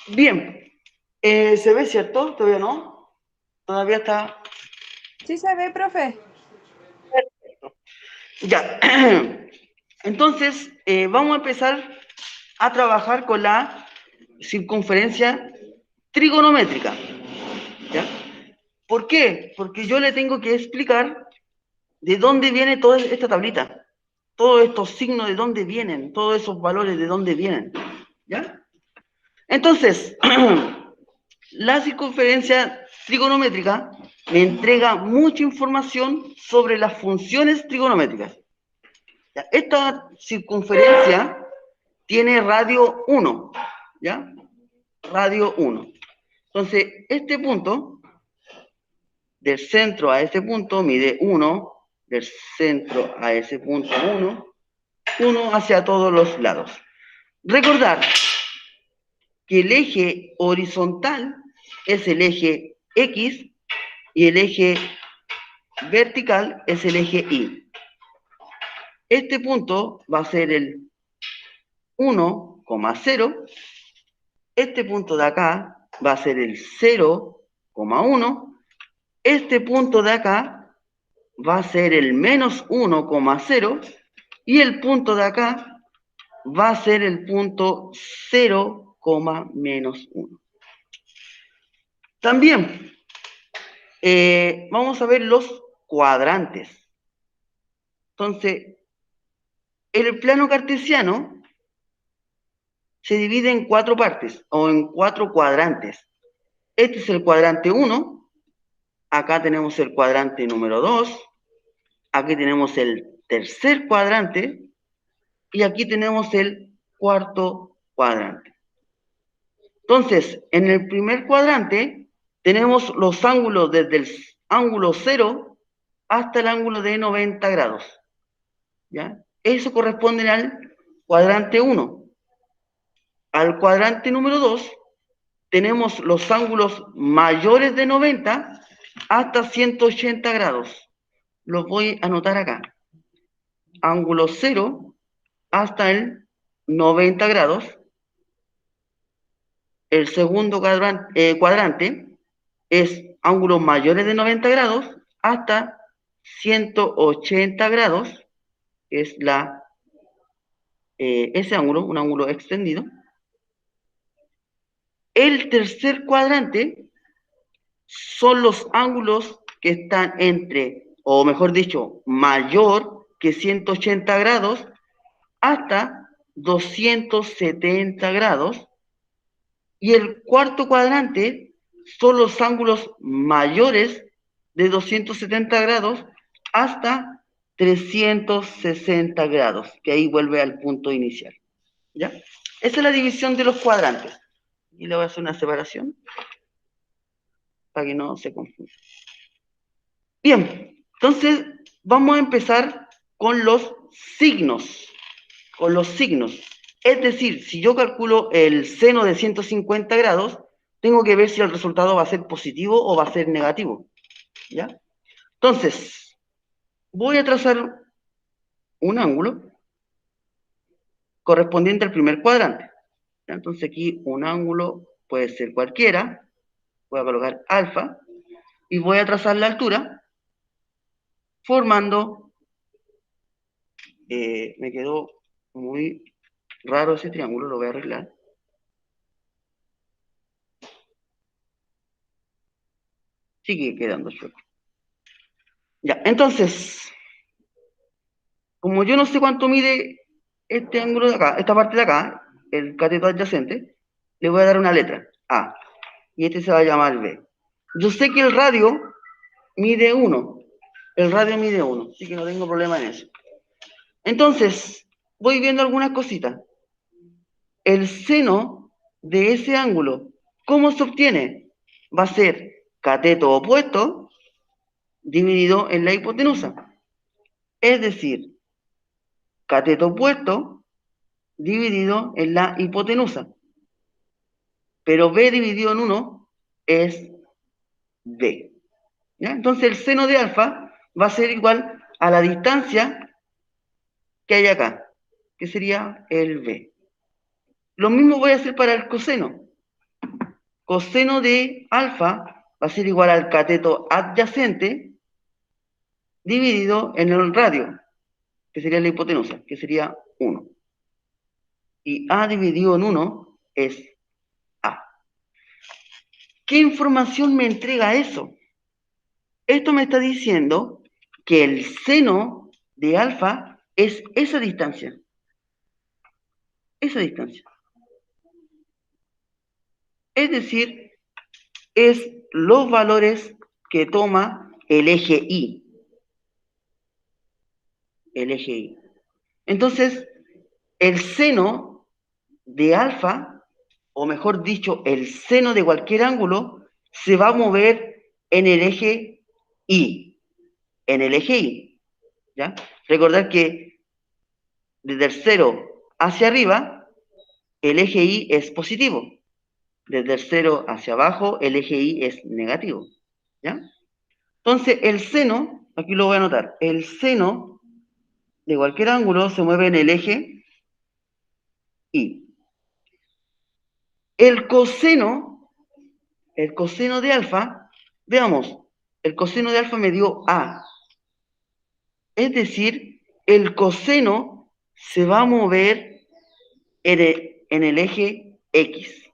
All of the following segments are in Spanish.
Bien, ¿se ve cierto? ¿Todavía no? Todavía está... Sí se ve, profe. Ya. Entonces, vamos a empezar a trabajar con la circunferencia trigonométrica. ¿Ya? ¿Por qué? Porque yo le tengo que explicar de dónde viene toda esta tablita. Todos estos signos de dónde vienen, todos esos valores de dónde vienen. ¿Ya? Entonces, la circunferencia trigonométrica me entrega mucha información sobre las funciones trigonométricas. ¿Ya? Esta circunferencia tiene radio 1, ¿ya? Radio 1. Entonces, este punto, del centro a ese punto, mide 1, del centro a ese punto 1, 1 hacia todos los lados. Recordar que el eje horizontal es el eje X y el eje vertical es el eje Y. Este punto va a ser el 1,0. Este punto de acá va a ser el 0,1. Este punto de acá va a ser el menos 1,0. Y el punto de acá va a ser el punto 0, menos 1. También vamos a ver los cuadrantes. Entonces, el plano cartesiano se divide en 4 partes o en 4 cuadrantes. Este es el cuadrante 1, acá tenemos el cuadrante número 2, aquí tenemos el tercer cuadrante y aquí tenemos el cuarto cuadrante. Entonces, en el primer cuadrante tenemos los ángulos desde el ángulo 0 hasta el ángulo de 90 grados. ¿Ya? Eso corresponde al cuadrante 1. Al cuadrante número 2 tenemos los ángulos mayores de 90 hasta 180 grados. Los voy a anotar acá. Ángulo 0 hasta el 90 grados. El segundo cuadrante es ángulos mayores de 90 grados hasta 180 grados, que es ese ángulo, un ángulo extendido. El tercer cuadrante son los ángulos que están entre, o mejor dicho, mayor que 180 grados hasta 270 grados. Y el cuarto cuadrante son los ángulos mayores de 270 grados hasta 360 grados, que ahí vuelve al punto inicial. ¿Ya? Esa es la división de los cuadrantes. Y le voy a hacer una separación para que no se confunda. Bien, entonces vamos a empezar con los signos. Con los signos. Es decir, si yo calculo el seno de 150 grados, tengo que ver si el resultado va a ser positivo o va a ser negativo. ¿Ya? Entonces, voy a trazar un ángulo correspondiente al primer cuadrante. ¿Ya? Entonces aquí un ángulo puede ser cualquiera. Voy a colocar alfa y voy a trazar la altura formando, me quedó muy raro ese triángulo, lo voy a arreglar. Sigue quedando chueco. Ya, entonces, como yo no sé cuánto mide este ángulo de acá, esta parte de acá, el cateto adyacente, le voy a dar una letra, A, y este se va a llamar B. Yo sé que el radio mide 1, el radio mide 1, así que no tengo problema en eso. Entonces, voy viendo algunas cositas. El seno de ese ángulo, ¿cómo se obtiene? Va a ser cateto opuesto dividido en la hipotenusa. Es decir, cateto opuesto dividido en la hipotenusa. Pero B dividido en 1 es B. ¿Ya? Entonces el seno de alfa va a ser igual a la distancia que hay acá, que sería el B. Lo mismo voy a hacer para el coseno. coseno de alfa va a ser igual al cateto adyacente dividido en el radio, que sería la hipotenusa, que sería 1. Y A dividido en 1 es A. ¿Qué información me entrega eso? Esto me está diciendo que el seno de alfa es esa distancia. Esa distancia. Es decir, es los valores que toma el eje Y. El eje Y. Entonces, el seno de alfa, o mejor dicho, el seno de cualquier ángulo, se va a mover en el eje Y. En el eje Y. ¿Ya? Recordar que desde el 0 hacia arriba, el eje Y es positivo. Desde el 0 hacia abajo, el eje Y es negativo. ¿Ya? Entonces, el seno, aquí lo voy a anotar, el seno de cualquier ángulo se mueve en el eje Y. El coseno de alfa, veamos, el coseno de alfa me dio A. Es decir, el coseno se va a mover en el eje X.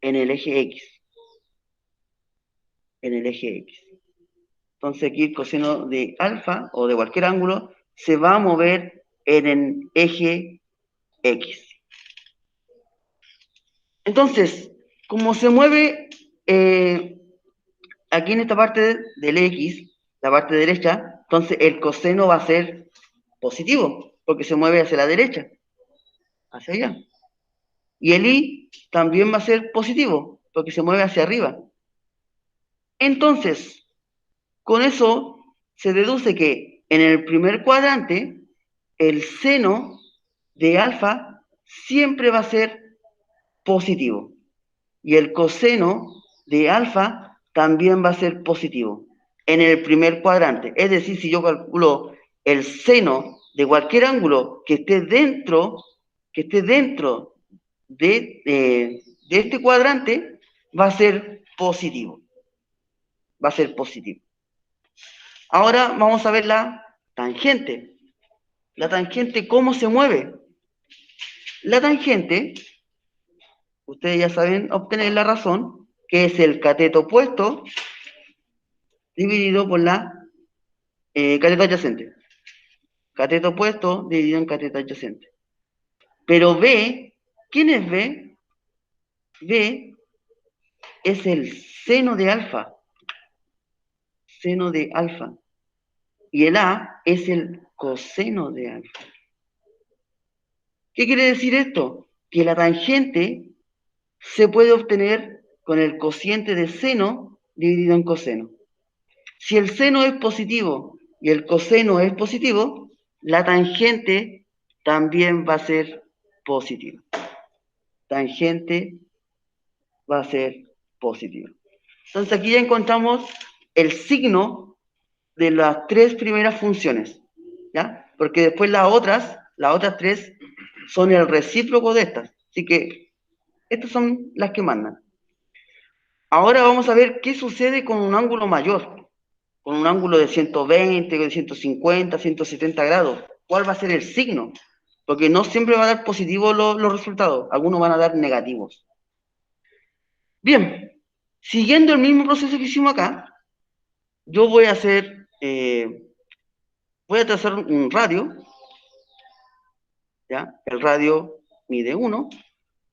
En el eje X. En el eje X. Entonces aquí el coseno de alfa o de cualquier ángulo se va a mover en el eje X. Entonces, como se mueve aquí en esta parte del X, la parte derecha, entonces el coseno va a ser positivo, porque se mueve hacia la derecha, hacia allá. Y el Y también va a ser positivo, porque se mueve hacia arriba. Entonces, con eso se deduce que en el primer cuadrante, el seno de alfa siempre va a ser positivo. Y el coseno de alfa también va a ser positivo en el primer cuadrante. Es decir, si yo calculo el seno de cualquier ángulo que esté dentro de este cuadrante, va a ser positivo. Va a ser positivo. Ahora vamos a ver la tangente. La tangente, ¿cómo se mueve? La tangente, ustedes ya saben obtener la razón, que es el cateto opuesto dividido por la cateto adyacente. Cateto opuesto dividido en cateto adyacente. Pero B, ¿quién es B? B es el seno de alfa. Seno de alfa. Y el A es el coseno de alfa. ¿Qué quiere decir esto? Que la tangente se puede obtener con el cociente de seno dividido en coseno. Si el seno es positivo y el coseno es positivo, la tangente también va a ser positiva. Tangente va a ser positiva. Entonces aquí ya encontramos el signo de las tres primeras funciones, ¿ya? Porque después las otras tres son el recíproco de estas. Así que estas son las que mandan. Ahora vamos a ver qué sucede con un ángulo mayor, con un ángulo de 120, de 150, 170 grados. ¿Cuál va a ser el signo? Porque no siempre va a dar positivos los resultados, algunos van a dar negativos. Bien, siguiendo el mismo proceso que hicimos acá, yo voy a hacer, voy a trazar un radio, ¿ya? El radio mide 1,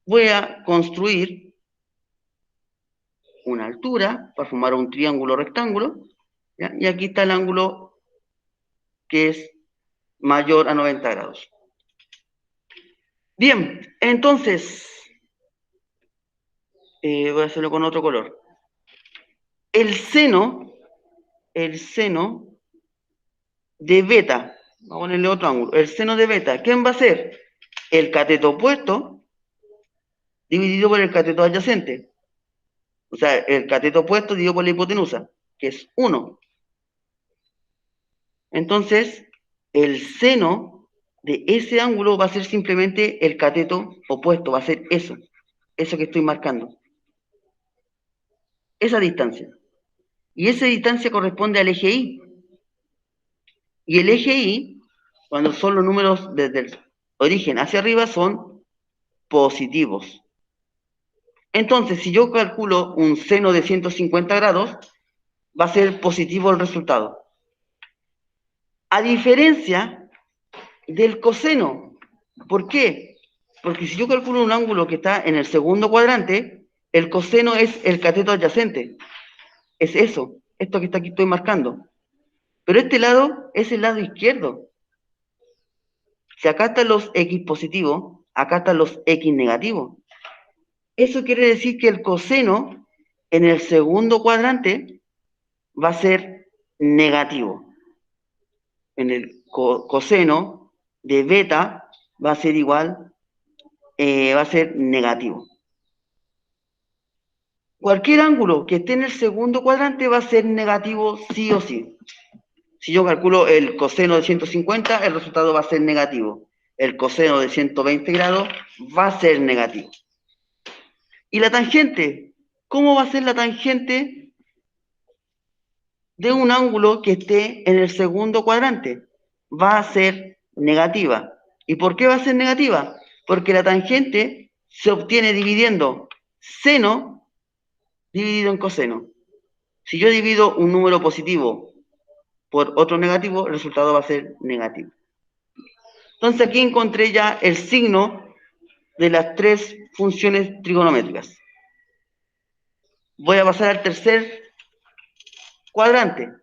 voy a construir una altura para formar un triángulo rectángulo, ¿ya? Y aquí está el ángulo que es mayor a 90 grados. Bien, entonces, voy a hacerlo con otro color. El seno de beta, vamos a ponerle otro ángulo, el seno de beta, ¿quién va a ser? El cateto opuesto dividido por el cateto adyacente. O sea, el cateto opuesto dividido por la hipotenusa, que es 1. Entonces, el seno de ese ángulo va a ser simplemente el cateto opuesto, va a ser eso que estoy marcando. esa distancia. Y esa distancia corresponde al eje Y. Y el eje Y, cuando son los números desde el origen hacia arriba, son positivos. Entonces, si yo calculo un seno de 150 grados, va a ser positivo el resultado. A diferencia del coseno. ¿Por qué? Porque si yo calculo un ángulo que está en el segundo cuadrante, el coseno es el cateto adyacente. Es eso, esto que está aquí estoy marcando. Pero este lado es el lado izquierdo. Si acá están los X positivos, acá están los X negativos. Eso quiere decir que el coseno en el segundo cuadrante va a ser negativo. En el coseno de beta va a ser igual, va a ser negativo. Cualquier ángulo que esté en el segundo cuadrante va a ser negativo sí o sí. Si yo calculo el coseno de 150, el resultado va a ser negativo. El coseno de 120 grados va a ser negativo. ¿Y la tangente? ¿Cómo va a ser la tangente de un ángulo que esté en el segundo cuadrante? Va a ser negativa. ¿Y por qué va a ser negativa? Porque la tangente se obtiene dividiendo seno dividido en coseno. Si yo divido un número positivo por otro negativo, el resultado va a ser negativo. Entonces aquí encontré ya el signo de las tres funciones trigonométricas. Voy a pasar al tercer cuadrante.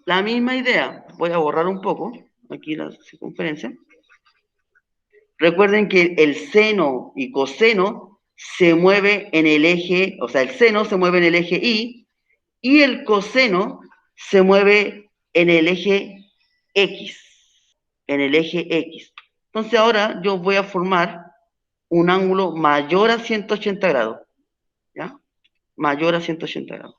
La misma idea. Voy a borrar un poco aquí la circunferencia. Recuerden que el seno y coseno se mueve en el eje, o sea, el seno se mueve en el eje y el coseno se mueve en el eje X. En el eje X. Entonces ahora yo voy a formar un ángulo mayor a 180 grados. ¿Ya? Mayor a 180 grados.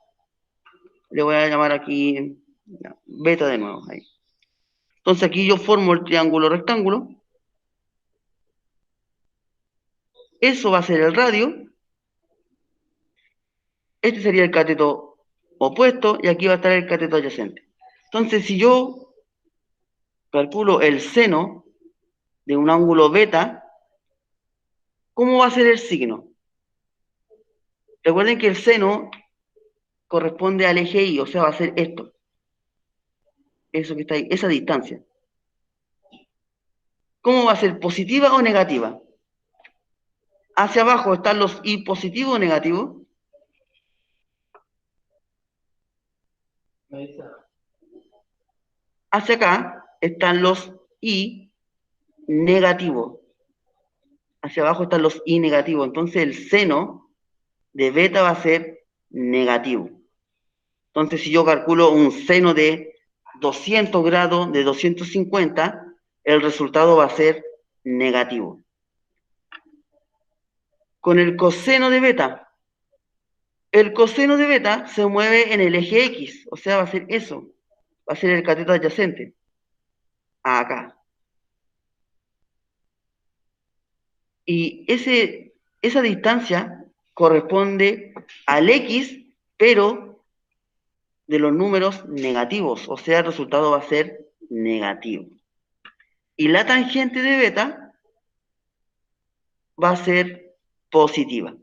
Le voy a llamar aquí ya, beta de nuevo. Ahí. Entonces aquí yo formo el triángulo rectángulo. Eso va a ser el radio. Este sería el cateto opuesto y aquí va a estar el cateto adyacente. Entonces si yo calculo el seno de un ángulo beta, ¿cómo va a ser el signo? Recuerden que el seno corresponde al eje Y, o sea, va a ser esto. Eso que está ahí, esa distancia. ¿Cómo va a ser? ¿Positiva o negativa? Hacia abajo están los Y positivos o negativos. Hacia acá están los Y negativos. Hacia abajo están los Y negativos. Entonces el seno de beta va a ser negativo. Entonces si yo calculo un seno de 200 grados, de 250, el resultado va a ser negativo. Con el coseno de beta, el coseno de beta se mueve en el eje X, o sea, va a ser eso, va a ser el cateto adyacente, acá. Y esa distancia corresponde al X, pero de los números negativos, o sea, el resultado va a ser negativo. Y la tangente de beta va a ser positiva.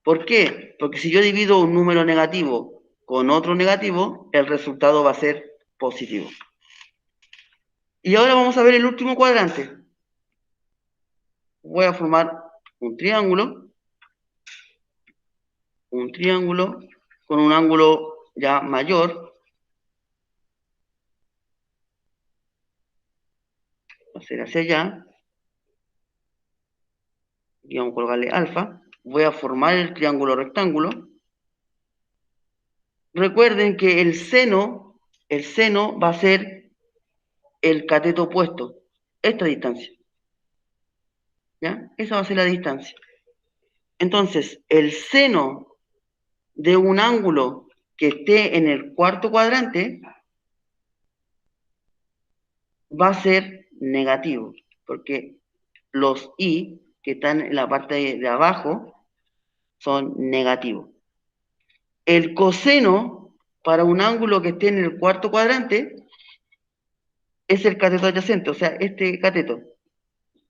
¿Por qué? Porque si yo divido un número negativo con otro negativo, el resultado va a ser positivo. Y ahora vamos a ver el último cuadrante. Voy a formar un triángulo con un ángulo ya mayor. Va a ser hacia allá. Y vamos a colocarle alfa. Voy a formar el triángulo rectángulo. Recuerden que el seno va a ser el cateto opuesto, esta distancia. ¿Ya? Esa va a ser la distancia. Entonces, el seno de un ángulo que esté en el cuarto cuadrante va a ser negativo, porque los I que están en la parte de abajo son negativos. el coseno para un ángulo que esté en el cuarto cuadrante es el cateto adyacente, o sea, este cateto,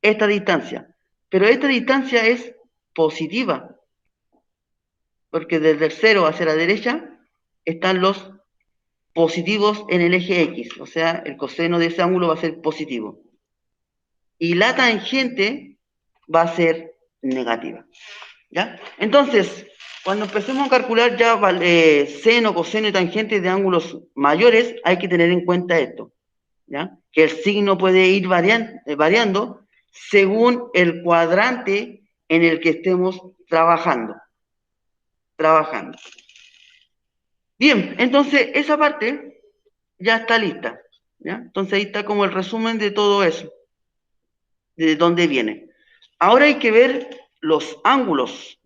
esta distancia. Pero esta distancia es positiva, porque desde el 0 hacia la derecha están los positivos en el eje X, o sea, el coseno de ese ángulo va a ser positivo. Y la tangente va a ser negativa. ¿Ya? Entonces, cuando empecemos a calcular ya seno, coseno y tangente de ángulos mayores, hay que tener en cuenta esto, ¿ya? Que el signo puede ir variando según el cuadrante en el que estemos trabajando. Bien, entonces esa parte ya está lista, ¿ya? Entonces ahí está como el resumen de todo eso, de dónde viene. Ahora hay que ver los ángulos.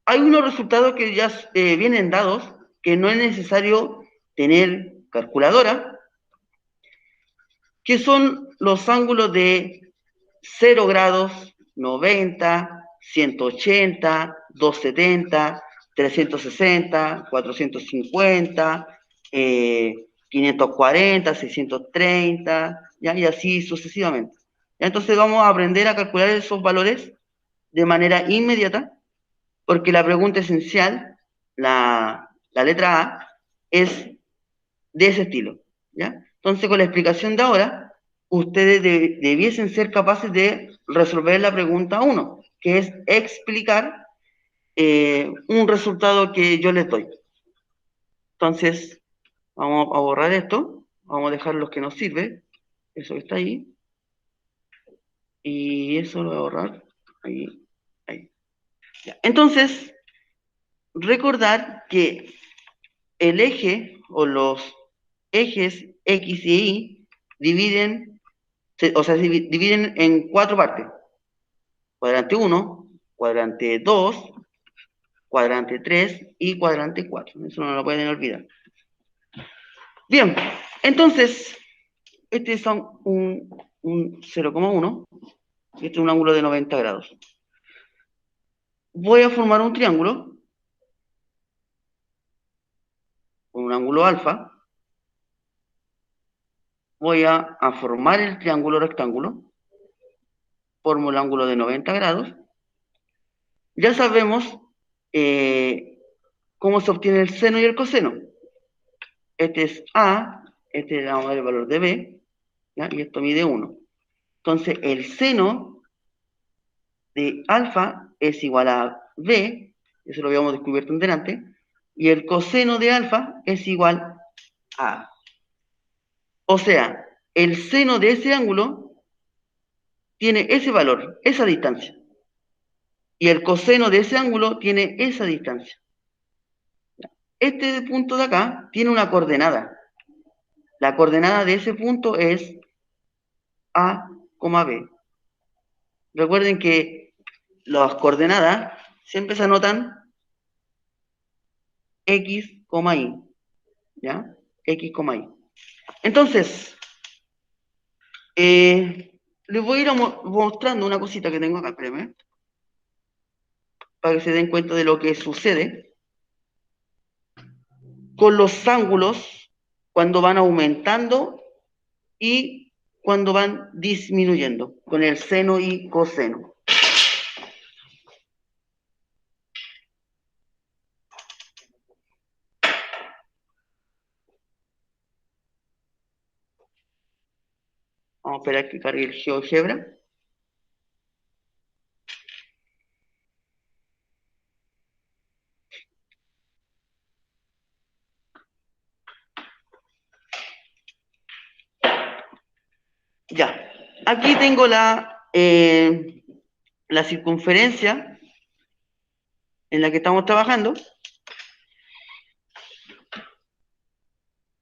Hay unos resultados que ya vienen dados, que no es necesario tener calculadora, que son los ángulos de 0 grados, 90, 180, 270, 360, 450, 540, 630, ¿ya? Y así sucesivamente. ¿Ya? Entonces vamos a aprender a calcular esos valores de manera inmediata, porque la pregunta esencial, la letra A, es de ese estilo, ¿ya? Entonces, con la explicación de ahora, ustedes debiesen ser capaces de resolver la pregunta 1, que es explicar un resultado que yo les doy. Entonces, vamos a borrar esto, vamos a dejar los que nos sirve, eso que está ahí, y eso lo voy a borrar, ahí, ahí. Ya. Entonces, recordar que el eje o los ejes X y Y dividen en 4 partes. Cuadrante 1, cuadrante 2, cuadrante 3 y cuadrante 4. Eso no lo pueden olvidar. Bien, entonces, este es un 0,1 y este es un ángulo de 90 grados. Voy a formar un triángulo con un ángulo alfa. Voy a formar el triángulo rectángulo. Formo el ángulo de 90 grados. Ya sabemos cómo se obtiene el seno y el coseno. Este es A, este le vamos a dar el valor de B, ¿ya? Y esto mide 1. Entonces, el seno de alfa es igual a B, eso lo habíamos descubierto en delante, y el coseno de alfa es igual a A. O sea, el seno de ese ángulo tiene ese valor, esa distancia. Y el coseno de ese ángulo tiene esa distancia. Este punto de acá tiene una coordenada. La coordenada de ese punto es A, B. Recuerden que las coordenadas siempre se anotan X, Y, ¿ya? X, Y. Entonces, les voy a ir mostrando una cosita que tengo acá, espérenme, para que se den cuenta de lo que sucede con los ángulos cuando van aumentando y cuando van disminuyendo, con el seno y coseno. Vamos a esperar que cargue el GeoGebra. Ya, aquí tengo la circunferencia en la que estamos trabajando.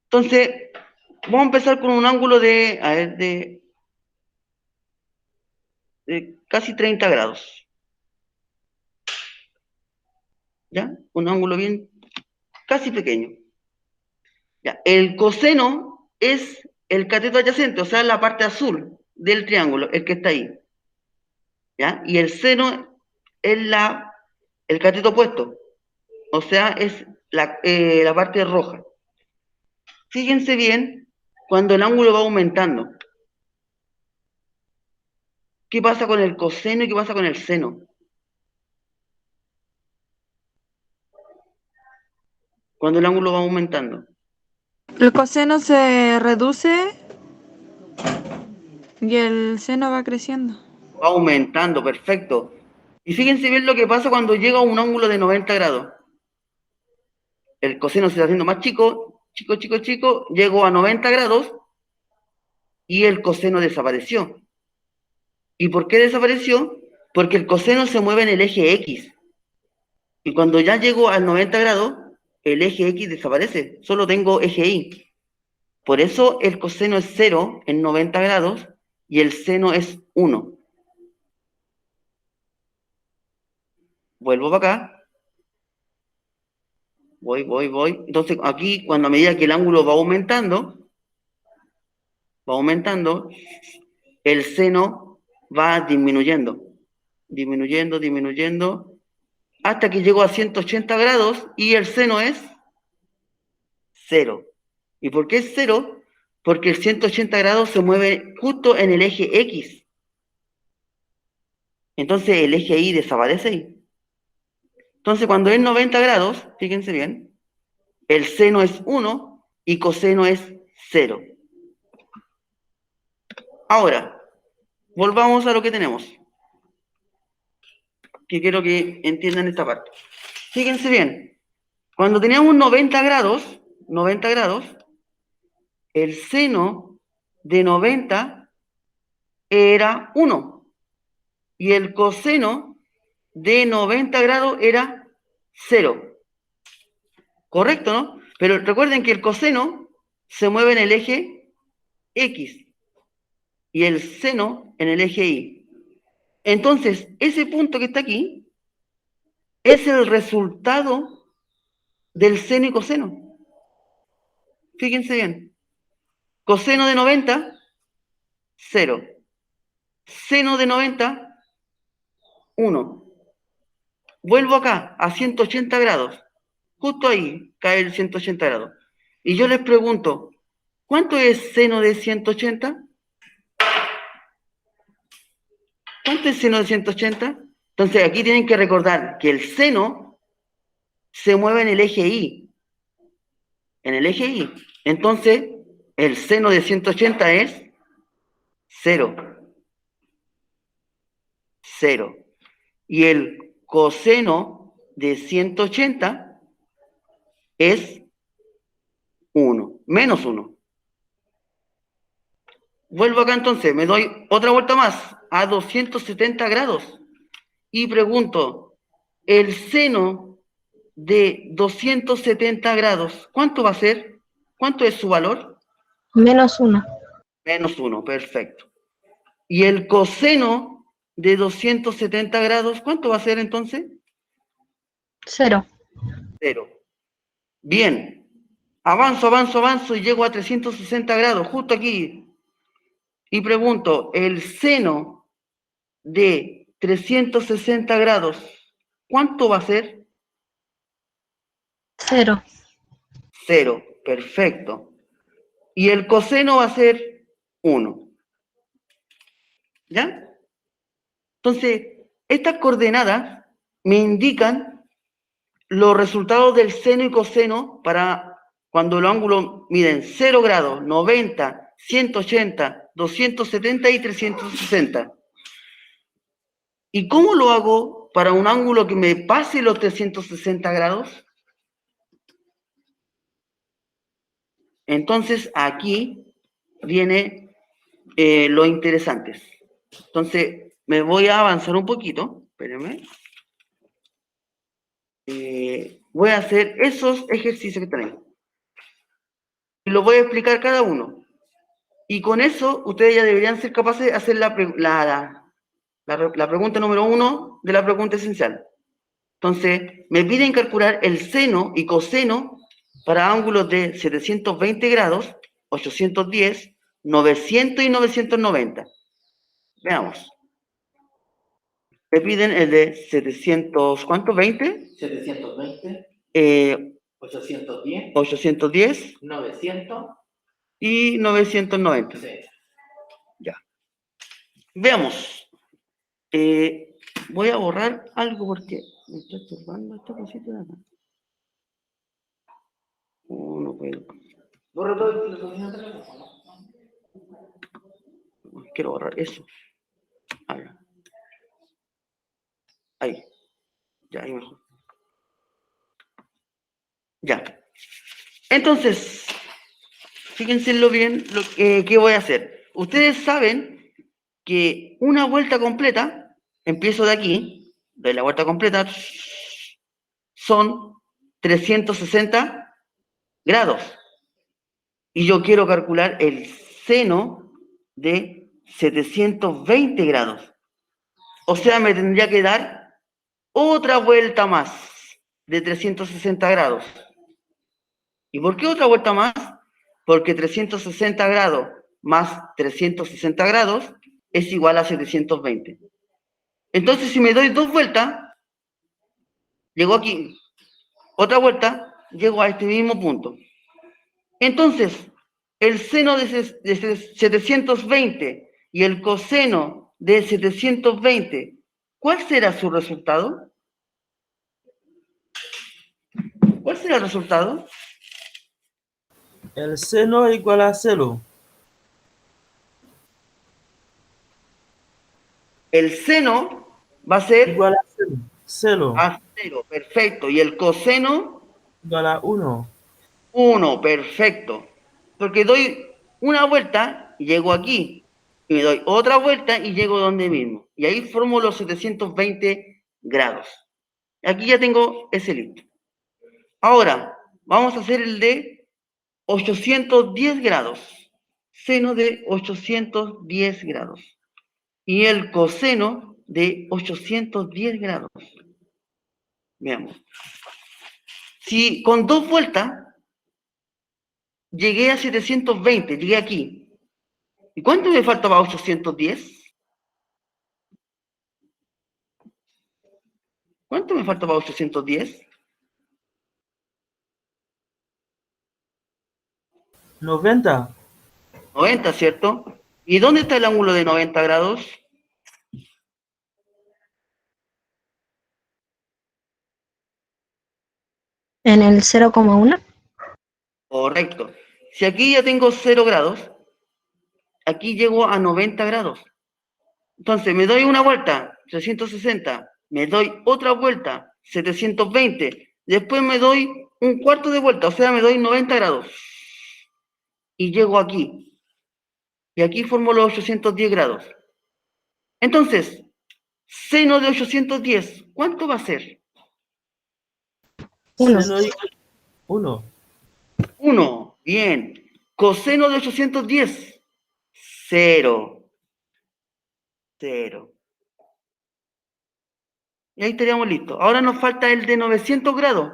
Entonces, vamos a empezar con un ángulo de casi 30 grados. ¿Ya? Un ángulo bien, casi pequeño. Ya. El coseno es el cateto adyacente, o sea, la parte azul del triángulo, el que está ahí. ¿Ya? Y el seno es el cateto opuesto, o sea, es la parte roja. Fíjense bien cuando el ángulo va aumentando. ¿Qué pasa con el coseno y qué pasa con el seno? Cuando el ángulo va aumentando. El coseno se reduce y el seno va creciendo. Va aumentando, perfecto. Y fíjense bien lo que pasa cuando llega a un ángulo de 90 grados. El coseno se está haciendo más chico, chico, chico, chico, llegó a 90 grados y el coseno desapareció. ¿Y por qué desapareció? Porque el coseno se mueve en el eje X. Y cuando ya llego al 90 grados, el eje X desaparece. Solo tengo eje Y. Por eso el coseno es 0 en 90 grados y el seno es 1. Vuelvo para acá. Voy. Entonces aquí, cuando a medida que el ángulo va aumentando, el seno va disminuyendo, hasta que llego a 180 grados y el seno es 0. ¿Y por qué es 0? Porque el 180 grados se mueve justo en el eje X. Entonces el eje Y desaparece ahí. Entonces cuando es 90 grados, fíjense bien, el seno es 1 y coseno es 0. Ahora, volvamos a lo que tenemos, que quiero que entiendan esta parte. Fíjense bien, cuando teníamos 90 grados, el seno de 90 era 1 y el coseno de 90 grados era 0. Correcto, ¿no? Pero recuerden que el coseno se mueve en el eje X y el seno en el eje Y. Entonces, ese punto que está aquí es el resultado del seno y coseno. Fíjense bien. Coseno de 90, 0. Seno de 90, 1. Vuelvo acá, a 180 grados. Justo ahí cae el 180 grados. Y yo les pregunto, ¿cuánto es seno de 180? ¿Cuánto es seno de 180? Entonces aquí tienen que recordar que el seno se mueve en el eje Y. En el eje Y. Entonces, el seno de 180 es 0. 0. Y el coseno de 180 es 1. Menos 1. Vuelvo acá entonces, me doy otra vuelta más a 270 grados y pregunto, el seno de 270 grados, ¿cuánto va a ser? ¿Cuánto es su valor? -1. Menos 1, perfecto. ¿Y el coseno de 270 grados, cuánto va a ser entonces? 0. 0. Bien, avanzo y llego a 360 grados, justo aquí. Y pregunto, el seno de 360 grados, ¿cuánto va a ser? 0. 0, perfecto. Y el coseno va a ser 1. ¿Ya? Entonces, estas coordenadas me indican los resultados del seno y coseno para cuando los ángulos miden 0 grados, 90, 180, 270 y 360. ¿Y cómo lo hago para un ángulo que me pase los 360 grados? Entonces, aquí viene lo interesante. Entonces, me voy a avanzar un poquito. Espérenme. Voy a hacer esos ejercicios que están ahí. Y los voy a explicar cada uno. Y con eso, ustedes ya deberían ser capaces de hacer la pregunta número 1 de la pregunta esencial. Entonces, me piden calcular el seno y coseno para ángulos de 720 grados, 810, 900 y 990. Veamos. Me piden el de 700, ¿cuánto? ¿20? 720. 810, 810 900, y 990. sí. Ya. Veamos. Voy a borrar algo porque me está estorbando esta cosita de acá. Oh, no puedo. Borra todo el teléfono. Quiero borrar eso. Ahí. Ya, ahí mejor. Ya. Entonces, fíjense lo bien lo que voy a hacer. Ustedes saben que una vuelta completa, empiezo de aquí, doy la vuelta completa, son 360 grados. Y yo quiero calcular el seno de 720 grados. O sea, me tendría que dar otra vuelta más de 360 grados. ¿Y por qué otra vuelta más? Porque 360 grados más 360 grados es igual a 720. Entonces, si me doy dos vueltas, llego aquí, otra vuelta, llego a este mismo punto. Entonces, el seno de 720 y el coseno de 720, ¿cuál será su resultado? ¿Cuál será el resultado? El seno igual a 0. El seno va a ser Igual a 0. 0. a 0, perfecto. Y el coseno, Igual a 1. 1, perfecto. Porque doy una vuelta y llego aquí. Y me doy otra vuelta y llego donde mismo. Y ahí formo los 720 grados. Aquí ya tengo ese listo. Ahora, vamos a hacer el de 810 grados. Seno de 810 grados. Y el coseno de 810 grados. Veamos. Si con dos vueltas llegué a 720, llegué aquí. ¿Y cuánto me falta para 810? ¿Cuánto me falta para 810? 90. 90, ¿cierto? ¿Y dónde está el ángulo de 90 grados? En el 0,1. Correcto. Si aquí ya tengo 0 grados, aquí llego a 90 grados. Entonces, me doy una vuelta, 360, me doy otra vuelta, 720, después me doy un cuarto de vuelta, o sea, me doy 90 grados. Y llego aquí. Y aquí formo los 810 grados. Entonces, seno de 810, ¿cuánto va a ser? 1. Seno igual a 1. 1, bien. Coseno de 810, 0. 0. Y ahí estaríamos listos. Ahora nos falta el de 900 grados.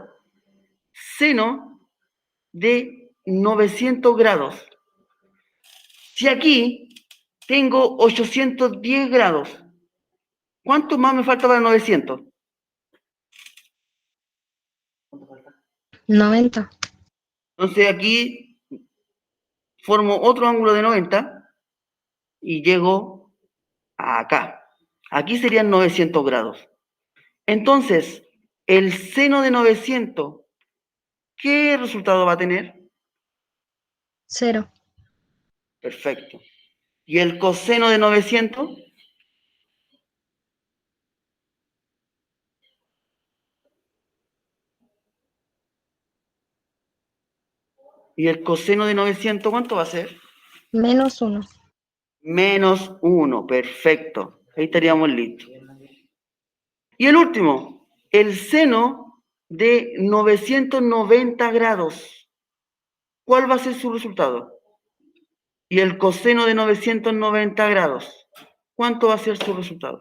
Seno de 900 grados. Si aquí tengo 810 grados, ¿cuánto más me falta para 900? 90. Entonces aquí formo otro ángulo de 90 y llego a acá. Aquí serían 900 grados. Entonces, el seno de 900, ¿qué resultado va a tener? 0. Perfecto. ¿Y el coseno de 900? ¿Y el coseno de 900 cuánto va a ser? Menos 1. Menos 1, perfecto. Ahí estaríamos listos. Y el último, el seno de 990 grados. ¿Cuál va a ser su resultado? Y el coseno de 990 grados. ¿Cuánto va a ser su resultado?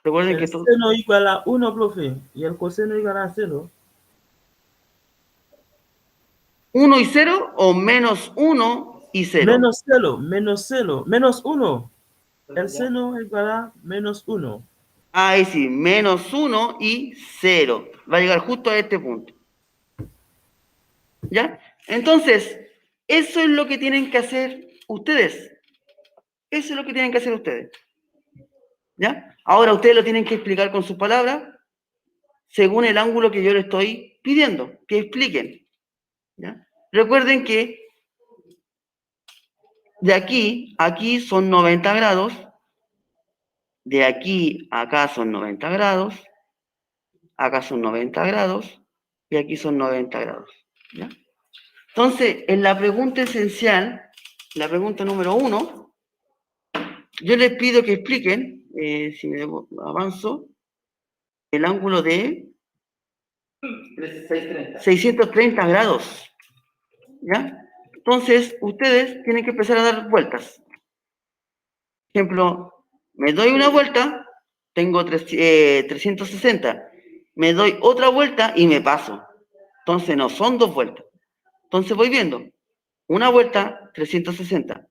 Recuerden que El seno igual a 1, profe. Y el coseno igual a 0. 1 y 0 o menos 1 y 0. Menos 0. Menos 0. Menos 1. El seno igual a menos 1. Ahí sí, menos 1 y 0. Va a llegar justo a este punto. ¿Ya? Entonces, eso es lo que tienen que hacer ustedes. Eso es lo que tienen que hacer ustedes. ¿Ya? Ahora ustedes lo tienen que explicar con sus palabras, según el ángulo que yo les estoy pidiendo, que expliquen. ¿Ya? Recuerden que de aquí a aquí son 90 grados, de aquí a acá son 90 grados, acá son 90 grados y aquí son 90 grados. ¿Ya? Entonces, en la pregunta esencial, la pregunta número 1, yo les pido que expliquen, si me avanzo, el ángulo de 630. 630 grados. ¿Ya? Entonces, ustedes tienen que empezar a dar vueltas. Por ejemplo, me doy una vuelta, tengo 360. Me doy otra vuelta y me paso. Entonces, no son dos vueltas. Entonces, voy viendo. Una vuelta, 360.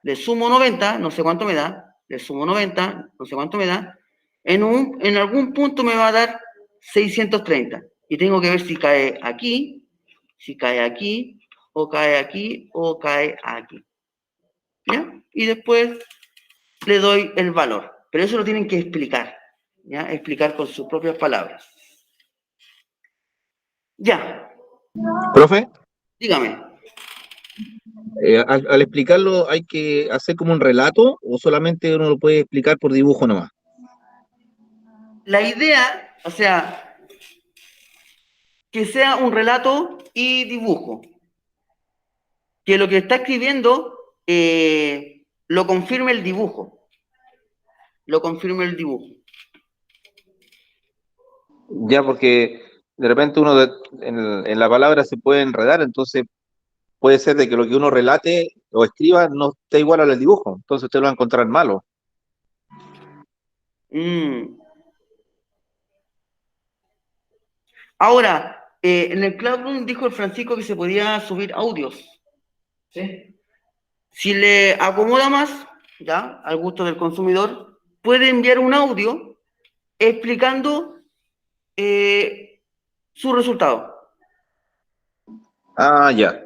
Le sumo 90, no sé cuánto me da. Le sumo 90, no sé cuánto me da. En algún punto me va a dar 630. Y tengo que ver si cae aquí, o cae aquí, o cae aquí. ¿Ya? Y después le doy el valor. Pero eso lo tienen que explicar. ¿Ya? Explicar con sus propias palabras. Ya, Profe, dígame. al explicarlo hay que hacer como un relato o solamente uno lo puede explicar por dibujo nomás. La idea, o sea, que sea un relato y dibujo. Que lo que está escribiendo lo confirme el dibujo. Lo confirme el dibujo. Ya, porque de repente uno en la palabra se puede enredar, entonces puede ser de que lo que uno relate o escriba no esté igual al dibujo, entonces usted lo va a encontrar malo. Ahora, en el Classroom dijo el Francisco que se podía subir audios. ¿Sí? Si le acomoda más, ya, al gusto del consumidor, puede enviar un audio explicando su resultado. Ah, ya.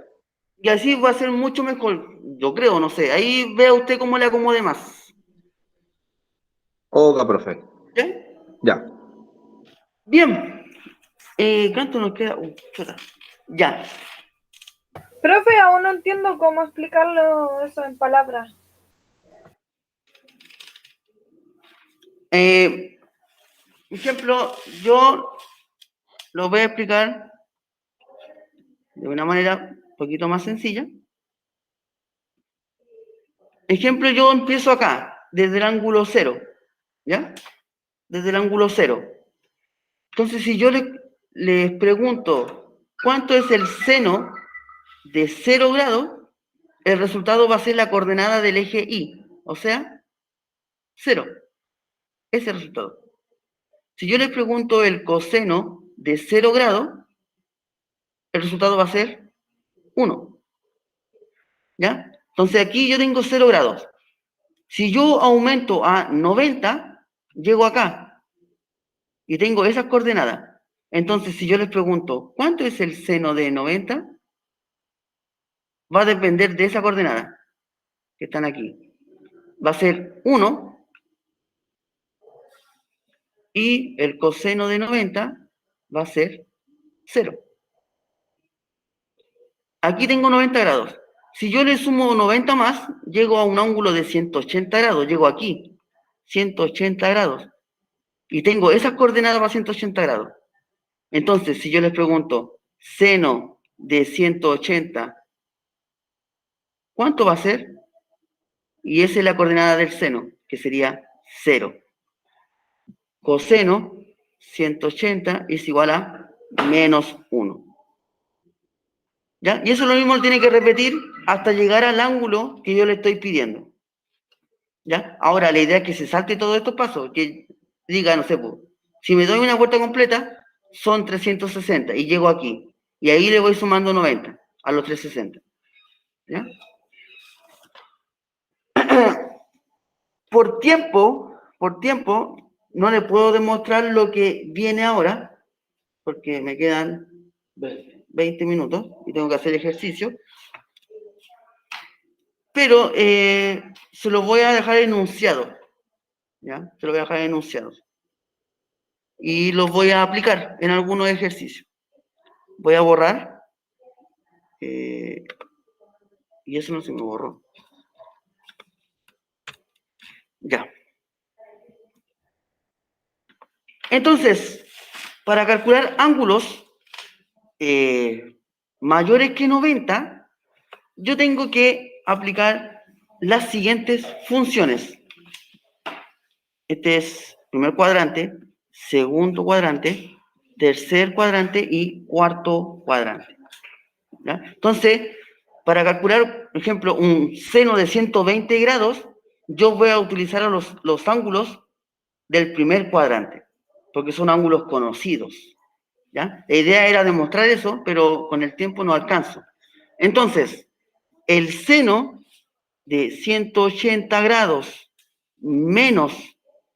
Y así va a ser mucho mejor, yo creo, no sé. Ahí vea usted cómo le acomode más. Oiga, profe. ¿Ya? Ya. Bien. ¿Cuánto nos queda? Chuta. Ya. Profe, aún no entiendo cómo explicarlo eso en palabras. Por ejemplo, yo lo voy a explicar de una manera un poquito más sencilla. Ejemplo, yo empiezo acá, desde el ángulo 0, ¿ya? Desde el ángulo 0. Entonces, si yo les pregunto cuánto es el seno de 0 grados, el resultado va a ser la coordenada del eje Y, o sea, 0. Ese es el resultado. Si yo les pregunto el coseno de 0 grados, el resultado va a ser 1. ¿Ya? Entonces aquí yo tengo 0 grados. Si yo aumento a 90, llego acá y tengo esas coordenadas. Entonces, si yo les pregunto, ¿cuánto es el seno de 90? Va a depender de esa coordenada que están aquí. Va a ser 1 y el coseno de 90 va a ser 0. Aquí tengo 90 grados. Si yo le sumo 90 más, llego a un ángulo de 180 grados. Llego aquí, 180 grados. Y tengo esas coordenadas para 180 grados. Entonces, si yo les pregunto, seno de 180, ¿cuánto va a ser? Y esa es la coordenada del seno, que sería 0. Coseno, 180 es igual a menos 1. ¿Ya? Y eso lo mismo lo tiene que repetir hasta llegar al ángulo que yo le estoy pidiendo. ¿Ya? Ahora, la idea es que se salte todos estos pasos, que diga, no sé, pues, si me doy una vuelta completa, son 360 y llego aquí. Y ahí le voy sumando 90 a los 360. ¿Ya? Por tiempo, no le puedo demostrar lo que viene ahora, porque me quedan 20 minutos y tengo que hacer ejercicio. Pero se lo voy a dejar enunciado, ¿ya? Se lo voy a dejar enunciado. Y los voy a aplicar en algunos ejercicios. Voy a borrar. Y eso no se me borró. Ya. Entonces, para calcular ángulos mayores que 90, yo tengo que aplicar las siguientes funciones. Este es primer cuadrante, segundo cuadrante, tercer cuadrante y cuarto cuadrante. ¿Ya? Entonces, para calcular, por ejemplo, un seno de 120 grados, yo voy a utilizar los ángulos del primer cuadrante, porque son ángulos conocidos. ¿Ya? La idea era demostrar eso, pero con el tiempo no alcanzo. Entonces, el seno de 180 grados menos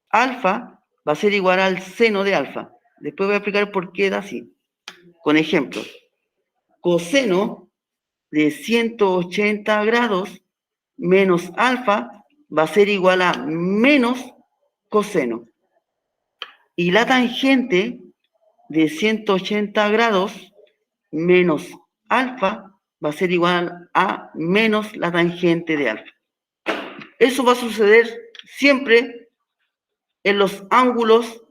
alfa va a ser igual al seno de alfa. Después voy a explicar por qué da así. Con ejemplos. Coseno de 180 grados menos alfa va a ser igual a menos coseno. Y la tangente de 180 grados menos alfa va a ser igual a menos la tangente de alfa. Eso va a suceder siempre en los ángulos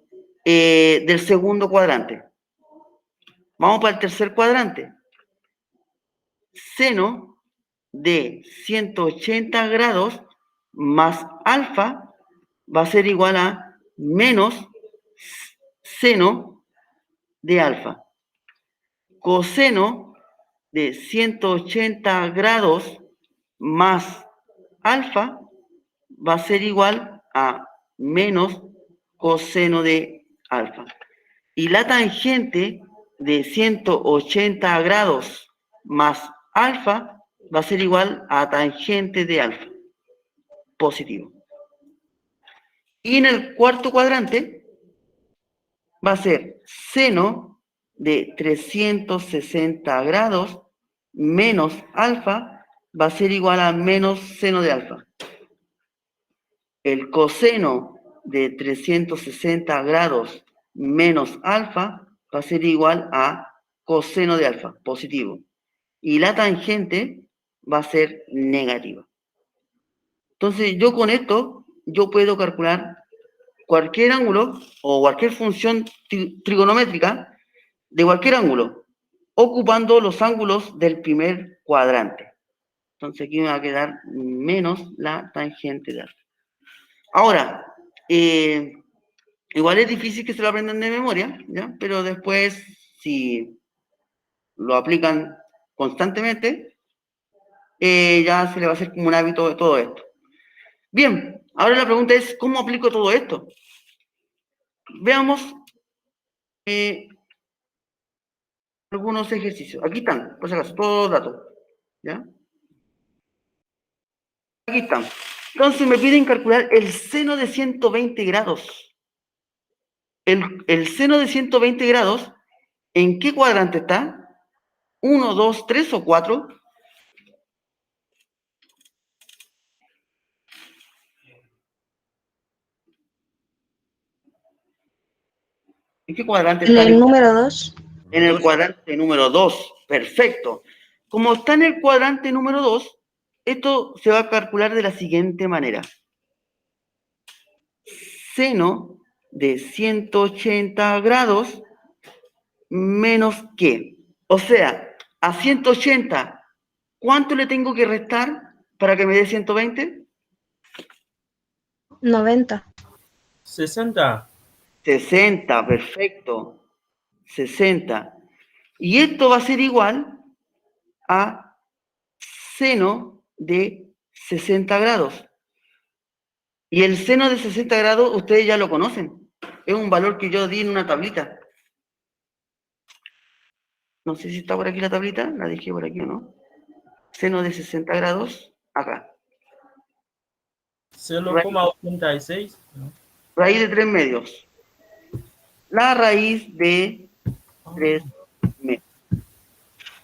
del segundo cuadrante. Vamos para el tercer cuadrante. Seno de 180 grados más alfa va a ser igual a menos seno de alfa. Coseno de 180 grados más alfa va a ser igual a menos coseno de alfa. Y la tangente de 180 grados más alfa va a ser igual a tangente de alfa, positivo. Y en el cuarto cuadrante va a ser seno de 360 grados menos alfa va a ser igual a menos seno de alfa. El coseno de 360 grados menos alfa va a ser igual a coseno de alfa, positivo. Y la tangente va a ser negativa. Entonces, yo con esto, yo puedo calcular cualquier ángulo o cualquier función trigonométrica de cualquier ángulo, ocupando los ángulos del primer cuadrante. Entonces, aquí me va a quedar menos la tangente de alfa. Ahora, igual es difícil que se lo aprendan de memoria, ¿ya? Pero después, si lo aplican constantemente, ya se le va a hacer como un hábito de todo esto. Bien, ahora la pregunta es, ¿cómo aplico todo esto? Veamos algunos ejercicios. Aquí están, por si acaso, todos los datos. ¿Ya? Aquí están. Entonces me piden calcular el seno de 120 grados. El seno de 120 grados, ¿en qué cuadrante está? 1, 2, 3 o 4. ¿En qué cuadrante En está? el número 2. En el cuadrante número 2. Perfecto. Como está en el cuadrante número 2, esto se va a calcular de la siguiente manera. Seno de 180 grados menos ¿qué? O sea, a 180, ¿cuánto le tengo que restar para que me dé 120? 90. 60. 60, perfecto. 60. Y esto va a ser igual a seno de 60 grados. Y el seno de 60 grados ustedes ya lo conocen. Es un valor que yo di en una tablita. No sé si está por aquí la tablita, la dejé por aquí o no. Seno de 60 grados, acá. 0,86. ¿no? raíz de 3 medios. La raíz de 3 medios.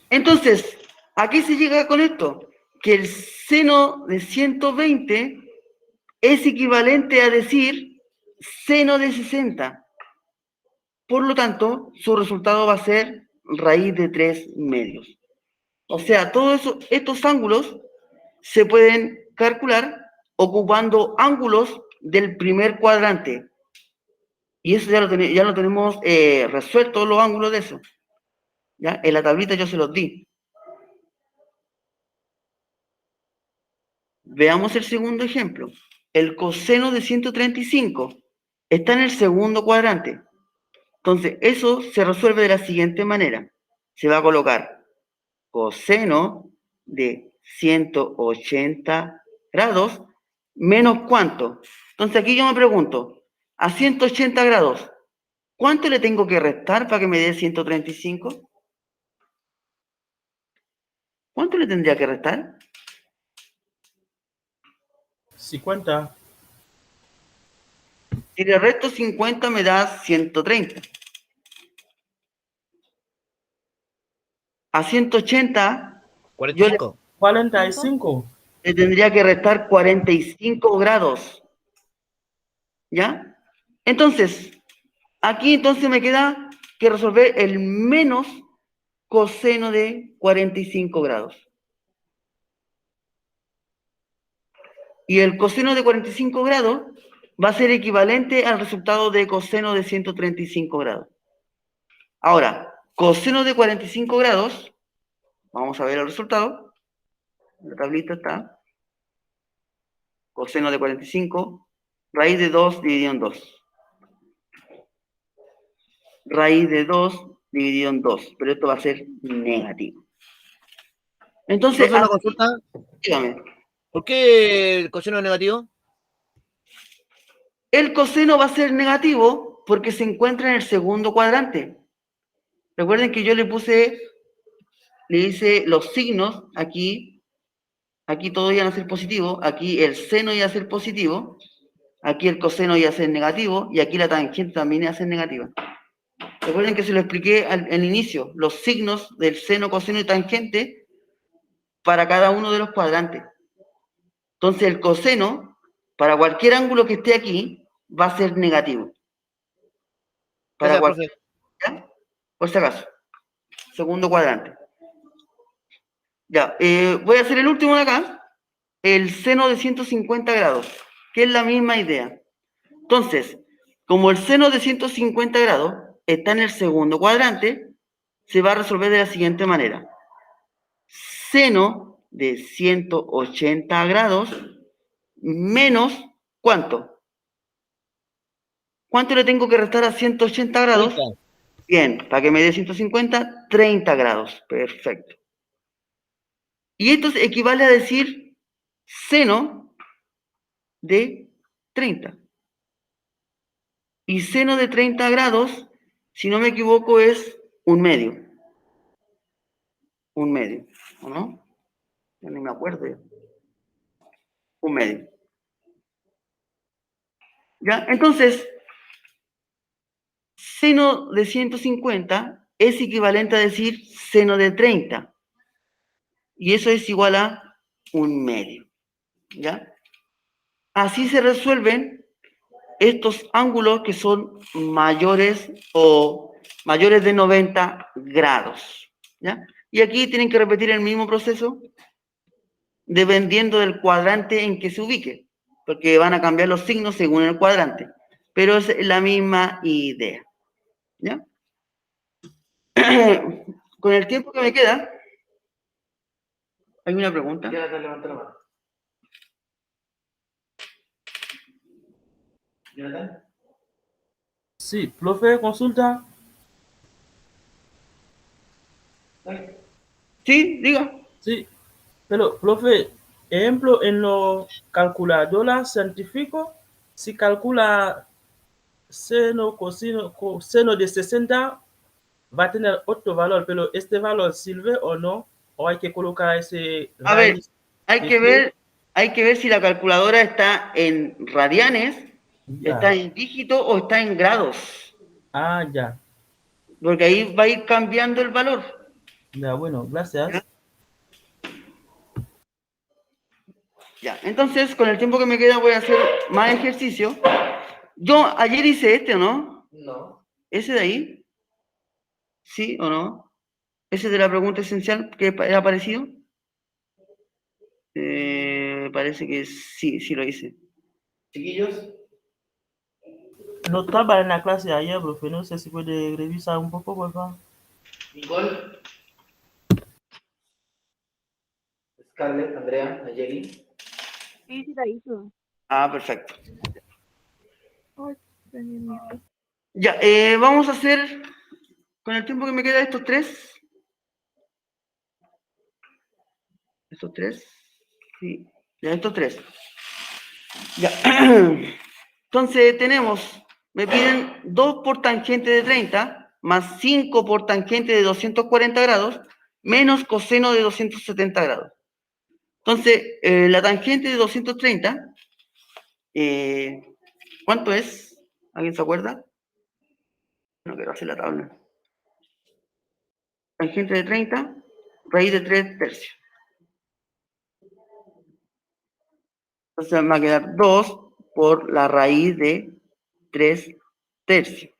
Entonces, ¿a qué se llega con esto? Que el seno de 120 es equivalente a decir seno de 60. Por lo tanto, su resultado va a ser raíz de 3 medios. O sea, todos estos ángulos se pueden calcular ocupando ángulos del primer cuadrante. Y eso ya lo tenemos resuelto, los ángulos de eso. ¿Ya? En la tablita yo se los di. Veamos el segundo ejemplo. El coseno de 135 está en el segundo cuadrante. Entonces, eso se resuelve de la siguiente manera. Se va a colocar coseno de 180 grados menos ¿cuánto? Entonces, aquí yo me pregunto, a 180 grados, ¿cuánto le tengo que restar para que me dé 135? ¿Cuánto le tendría que restar? 50. Si le resto 50 me da 130. A 180 45. 45. le tendría que restar 45 grados. ¿Ya? Entonces, aquí entonces me queda que resolver el menos coseno de 45 grados. Y el coseno de 45 grados va a ser equivalente al resultado de coseno de 135 grados. Ahora, coseno de 45 grados, vamos a ver el resultado. La tablita está. Coseno de 45, raíz de 2 dividido en 2. Raíz de 2 dividido en 2, pero esto va a ser negativo. Entonces, Profe, una consulta. dígame. ¿Por qué el coseno es negativo? El coseno va a ser negativo porque se encuentra en el segundo cuadrante. Recuerden que yo le hice los signos aquí todos iban a ser positivos, aquí el seno iba a ser positivo, aquí el coseno iba a ser negativo y aquí la tangente también iba a ser negativa. Recuerden que se lo expliqué al inicio, los signos del seno, coseno y tangente para cada uno de los cuadrantes. Entonces el coseno, para cualquier ángulo que esté aquí, va a ser negativo. Para Gracias, profe. ¿Ya? Por si acaso. Segundo cuadrante. Ya, voy a hacer el último de acá. El seno de 150 grados, que es la misma idea. Entonces, como el seno de 150 grados está en el segundo cuadrante, se va a resolver de la siguiente manera. Seno de 180 grados menos, ¿cuánto? ¿Cuánto le tengo que restar a 180 grados? 30. Bien, para que me dé 150, 30 grados. Perfecto. Y esto equivale a decir seno de 30. Y seno de 30 grados, si no me equivoco, es un medio. Un medio, ¿o no? Ya ni me acuerdo. Un medio. ¿Ya? Entonces, seno de 150 es equivalente a decir seno de 30. Y eso es igual a un medio. ¿Ya? Así se resuelven estos ángulos que son mayores de 90 grados. ¿Ya? Y aquí tienen que repetir el mismo proceso dependiendo del cuadrante en que se ubique, porque van a cambiar los signos según el cuadrante, pero es la misma idea. ¿Ya? Con el tiempo que me queda, ¿hay una pregunta? Jonathan, levanta la mano. Jonathan. Sí, profe, consulta. Sí, diga. Sí, pero profe, ejemplo, en los calculadoras científicos, si calcula seno, coseno de 60, va a tener otro valor, pero este valor sirve o no, o hay que colocar ese A ver, raíz. hay que ver si la calculadora está en radianes ¿Está Ya. en dígito o está en grados? Ah, ya. Porque ahí va a ir cambiando el valor. Ya, bueno, gracias. Ya, entonces con el tiempo que me queda voy a hacer más ejercicio. Yo ayer hice este, ¿o no? No. ¿Ese de ahí? ¿Sí o no? ¿Ese de la pregunta esencial que era parecido? Parece que sí, sí lo hice. Chiquillos, No estaba en la clase ayer, profe. No sé si puede revisar un poco, por favor. Nicole, Scarlett, Andrea, Nayeli. Sí, sí, la hizo. Ah, perfecto. Ay, prendí mi esto. Ya, vamos a hacer, con el tiempo que me queda, estos tres. Estos tres. Sí, ya, estos tres. Ya. Entonces tenemos, me piden 2 por tangente de 30, más 5 por tangente de 240 grados, menos coseno de 270 grados. Entonces, la tangente de 230, ¿cuánto es? ¿Alguien se acuerda? No quiero hacer la tabla. Tangente de 30, raíz de 3 tercios. Entonces me va a quedar 2 por la raíz de 3 tercios.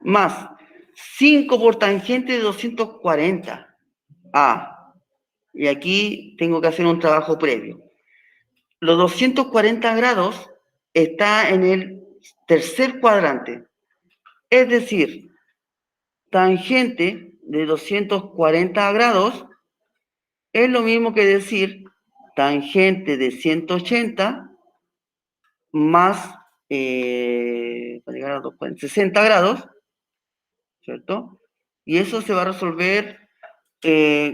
Más 5 por tangente de 240. Y aquí tengo que hacer un trabajo previo. Los 240 grados está en el tercer cuadrante. Es decir, tangente de 240 grados es lo mismo que decir tangente de 180 más, para llegar a 60 grados, ¿cierto? Y eso se va a resolver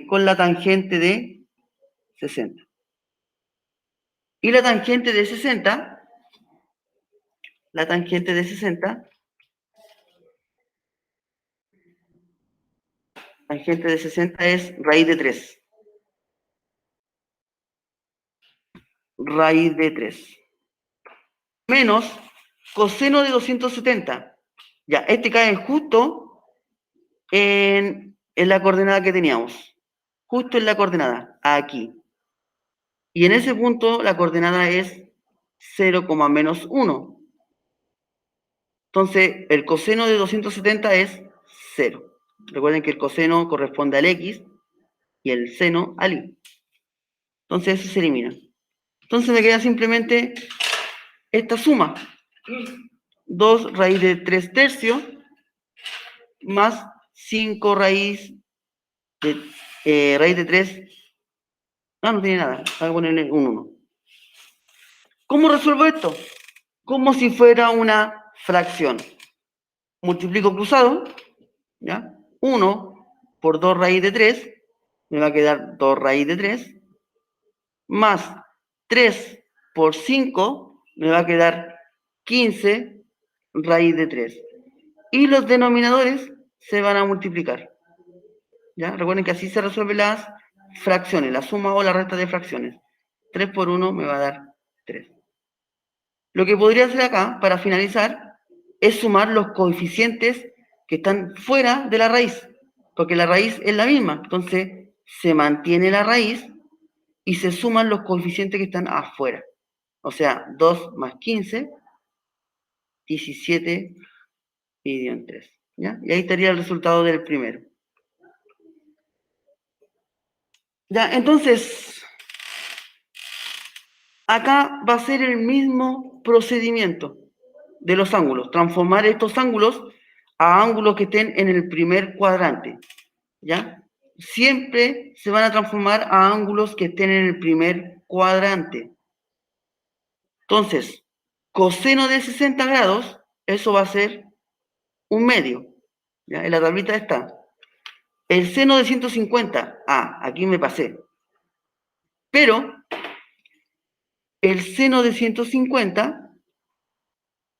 con la tangente de 60. Y la tangente de 60, la tangente de 60, tangente de 60 es raíz de 3. Raíz de 3. Menos coseno de 270. Ya, este cae justo en la coordenada que teníamos. Justo en la coordenada, aquí. Y en ese punto la coordenada es 0, menos 1. Entonces, el coseno de 270 es 0. Recuerden que el coseno corresponde al x y el seno al y. Entonces, eso se elimina. Entonces, me queda simplemente esta suma. 2 raíz de 3 tercios más 5 raíz de 3. No tiene nada. Voy a ponerle un 1. ¿Cómo resuelvo esto? Como si fuera una fracción. Multiplico cruzado, ¿ya? 1 por 2 raíz de 3, me va a quedar 2 raíz de 3, más 3 por 5, me va a quedar 15 raíz de 3. Y los denominadores se van a multiplicar. ¿Ya? Recuerden que así se resuelven las fracciones, la suma o la resta de fracciones. 3 por 1 me va a dar 3. Lo que podría hacer acá, para finalizar, es sumar los coeficientes que están fuera de la raíz, porque la raíz es la misma. Entonces, se mantiene la raíz y se suman los coeficientes que están afuera. O sea, 2 más 15, 17 dividido en 3. ¿Ya? Y ahí estaría el resultado del primero. Ya, entonces, acá va a ser el mismo procedimiento de los ángulos. Transformar estos ángulos a ángulos que estén en el primer cuadrante. ¿Ya? Siempre se van a transformar a ángulos que estén en el primer cuadrante. Entonces, coseno de 60 grados, eso va a ser un medio. ¿Ya? En la tablita está. El seno de 150, aquí me pasé. Pero, el seno de 150,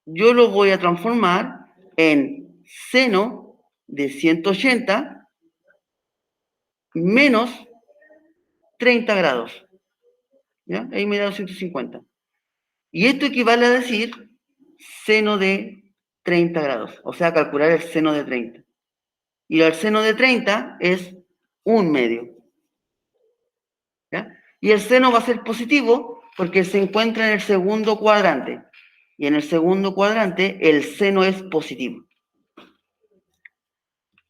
yo lo voy a transformar en seno de 180 menos 30 grados. ¿Ya? Ahí me da 250. Y esto equivale a decir seno de 30 grados, o sea, calcular el seno de 30. Y el seno de 30 es 1/2. ¿Ya? Y el seno va a ser positivo porque se encuentra en el segundo cuadrante. Y en el segundo cuadrante el seno es positivo.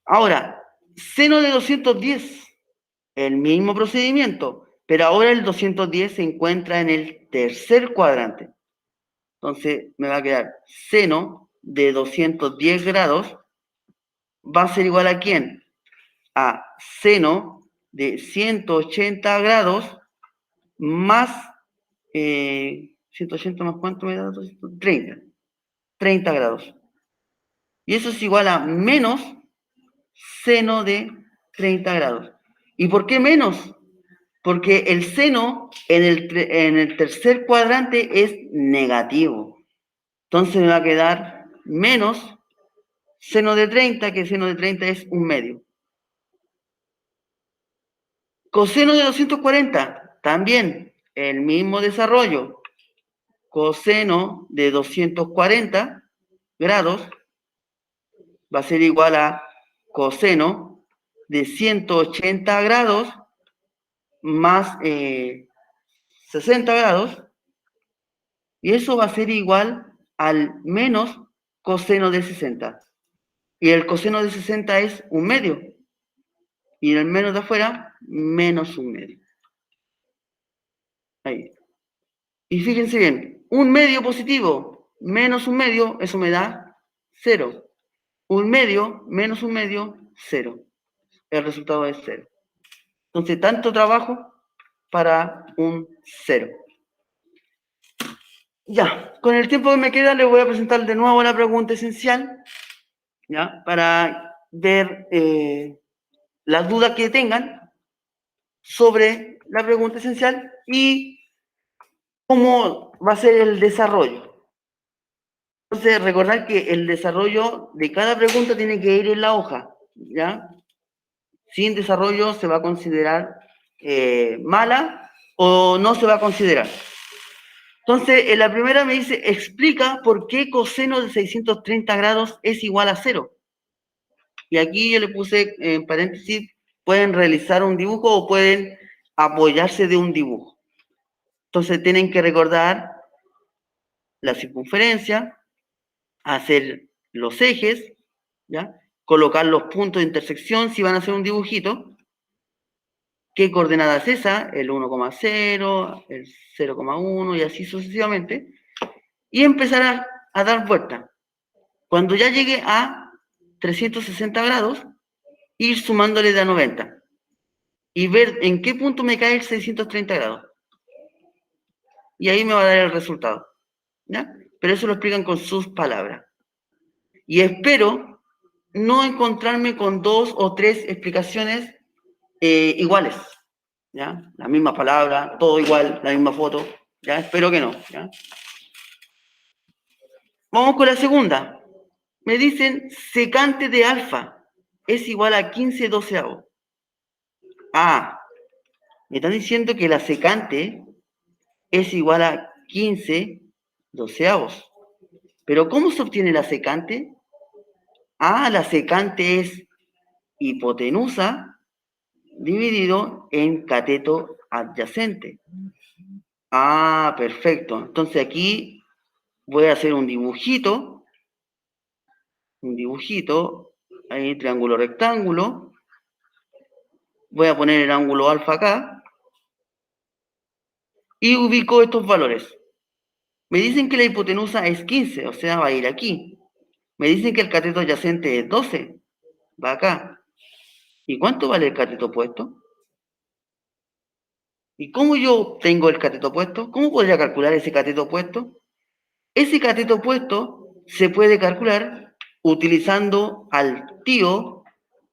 Ahora, seno de 210, el mismo procedimiento, pero ahora el 210 se encuentra en el tercer cuadrante. Entonces me va a quedar seno de 210 grados va a ser igual ¿a quién? A seno de 180 grados más 180 más ¿cuánto me da? 30. 30 grados. Y eso es igual a menos seno de 30 grados. ¿Y por qué menos? Porque el seno en el tercer cuadrante es negativo. Entonces me va a quedar menos seno de 30, que seno de 30 es 1/2. Coseno de 240, también el mismo desarrollo. Coseno de 240 grados va a ser igual a coseno de 180 grados más 60 grados, y eso va a ser igual al menos coseno de 60. Y el coseno de 60 es 1/2. Y el menos de afuera, menos 1/2. Ahí. Y fíjense bien, 1/2 positivo menos 1/2, eso me da 0. 1/2 menos 1/2, 0. El resultado es 0. Entonces, tanto trabajo para un 0. Ya, con el tiempo que me queda, les voy a presentar de nuevo la pregunta esencial, ¿ya? Para ver las dudas que tengan sobre la pregunta esencial y cómo va a ser el desarrollo. Entonces, recordar que el desarrollo de cada pregunta tiene que ir en la hoja, ¿ya? Sin desarrollo se va a considerar mala o no se va a considerar. Entonces, en la primera me dice, explica por qué coseno de 630 grados es igual a 0. Y aquí yo le puse en paréntesis, pueden realizar un dibujo o pueden apoyarse de un dibujo. Entonces, tienen que recordar la circunferencia, hacer los ejes, ¿ya? Colocar los puntos de intersección si van a hacer un dibujito. ¿Qué coordenada es esa? El 1,0, el 0,1 y así sucesivamente. Y empezar a dar vuelta. Cuando ya llegue a 360 grados, ir sumándole de a 90. Y ver en qué punto me cae el 630 grados. Y ahí me va a dar el resultado. ¿Ya? Pero eso lo explican con sus palabras. Y espero no encontrarme con 2 o 3 explicaciones iguales, ¿ya? La misma palabra, todo igual, la misma foto, ¿ya? Espero que no, ¿ya? Vamos con la segunda. Me dicen secante de alfa es igual a 15/12. Ah, me están diciendo que la secante es igual a 15/12. Pero ¿cómo se obtiene la secante? Ah, la secante es hipotenusa dividido en cateto adyacente. Ah, perfecto. Entonces aquí voy a hacer un dibujito, ahí triángulo rectángulo. Voy a poner el ángulo alfa acá y ubico estos valores. Me dicen que la hipotenusa es 15, o sea, va a ir aquí. Me dicen que el cateto adyacente es 12, va acá. ¿Y cuánto vale el cateto opuesto? ¿Y cómo yo obtengo el cateto opuesto? ¿Cómo podría calcular ese cateto opuesto? Ese cateto opuesto se puede calcular utilizando al tío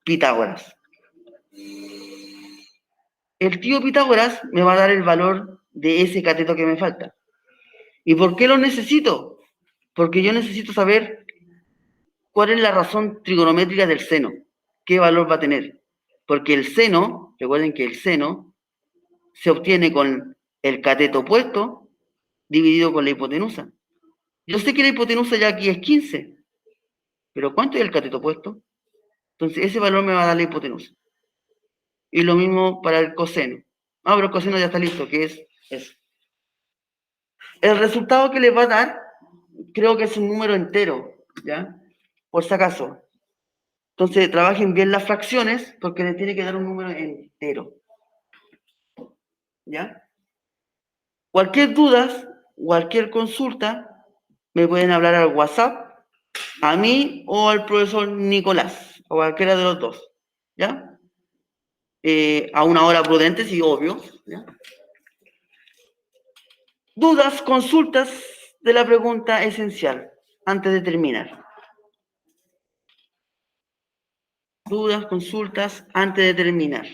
Pitágoras. El tío Pitágoras me va a dar el valor de ese cateto que me falta. ¿Y por qué lo necesito? Porque yo necesito saber cuál es la razón trigonométrica del seno. ¿Qué valor va a tener? Porque el seno, recuerden que el seno se obtiene con el cateto opuesto dividido con la hipotenusa. Yo sé que la hipotenusa ya aquí es 15, pero ¿cuánto es el cateto opuesto? Entonces ese valor me va a dar la hipotenusa. Y lo mismo para el coseno. Ah, pero el coseno ya está listo, que es eso. El resultado que les va a dar, creo que es un número entero, ¿ya? Por si acaso. Entonces, trabajen bien las fracciones, porque les tiene que dar un número entero. ¿Ya? Cualquier duda, cualquier consulta, me pueden hablar al WhatsApp, a mí o al profesor Nicolás, o cualquiera de los dos. ¿Ya? A una hora prudente, sí, obvio. ¿Ya? Dudas, consultas de la pregunta esencial, antes de terminar. Dudas, consultas, antes de terminar.